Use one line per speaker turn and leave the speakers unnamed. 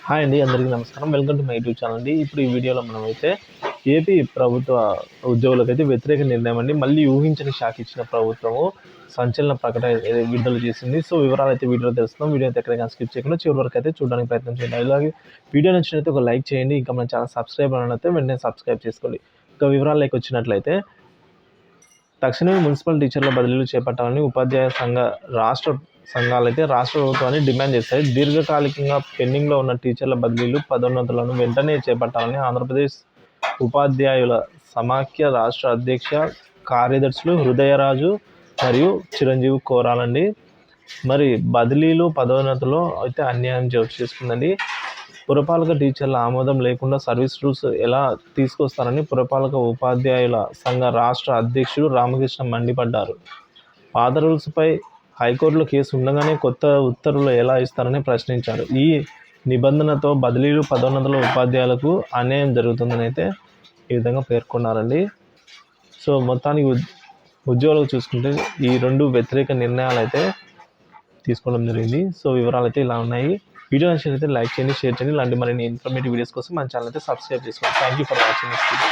Hi అండి, అందరికీ నమస్కారం. Welcome to my YouTube channel అండి. ఇప్పుడు ఈ వీడియోలో మనమైతే ఏపీ ప్రభుత్వ ఉద్యోగులకైతే వ్యతిరేక నిర్ణయం అండి. మళ్ళీ ఊహించని షాక్ ఇచ్చిన ప్రభుత్వము సంచలన ప్రకటన విడుదల చేసింది. సో వివరాలు అయితే వీడియోలో తెలుస్తున్నాం. వీడియో అయితే ఎక్కడికైనా స్కిప్ చేయకుండా చివరి వరకు అయితే చూడడానికి ప్రయత్నం చేయండి. అలాగే వీడియో నచ్చినట్లయితే ఒక లైక్ చేయండి. ఇంకా మన ఛానల్ సబ్స్క్రైబ్ అయితే వెంటనే సబ్స్క్రైబ్ చేసుకోండి. ఇంకా వివరాల్లోకి వచ్చినట్లయితే తక్షణమే మున్సిపల్ టీచర్ల బదిలీలు చేపట్టాలని ఉపాధ్యాయ రాష్ట్ర సంఘాలైతే రాష్ట్ర ప్రభుత్వాన్ని డిమాండ్ చేస్తాయి. దీర్ఘకాలికంగా పెండింగ్లో ఉన్న టీచర్ల బదిలీలు, పదోన్నతులను వెంటనే చేపట్టాలని ఆంధ్రప్రదేశ్ ఉపాధ్యాయుల సమాఖ్య రాష్ట్ర అధ్యక్ష కార్యదర్శులు హృదయరాజు మరియు చిరంజీవి కోరాలండి. మరి బదిలీలు, పదోన్నతులు అయితే అన్యాయం చోటు చేసుకుందండి. పురపాలక టీచర్ల ఆమోదం లేకుండా సర్వీస్ రూల్స్ ఎలా తీసుకొస్తారని పురపాలక ఉపాధ్యాయుల సంఘ రాష్ట్ర అధ్యక్షుడు రామకృష్ణ మండిపడ్డారు. పాత రూల్స్పై హైకోర్టులో కేసు ఉండగానే కొత్త ఉత్తర్వులు ఎలా ఇస్తారని ప్రశ్నించారు. ఈ నిబంధనతో బదిలీలు, పదోన్నతుల ఉపాధ్యాయులకు అన్యాయం జరుగుతుందని అయితే ఈ విధంగా పేర్కొన్నారండి. సో మొత్తానికి ఉద్యోగులకు చూసుకుంటే ఈ రెండు వ్యతిరేక నిర్ణయాలు అయితే తీసుకోవడం జరిగింది. సో వివరాలు అయితే ఇలా ఉన్నాయి. వీడియో నచ్చినట్లయితే లైక్ చేయండి, షేర్ చేయండి. ఇలాంటి మరిన్ని ఇన్ఫర్మేటివ్ వీడియోస్ కోసం మన ఛానల్ అయితే సబ్స్క్రైబ్ చేసుకోండి. Thank you for watching this video.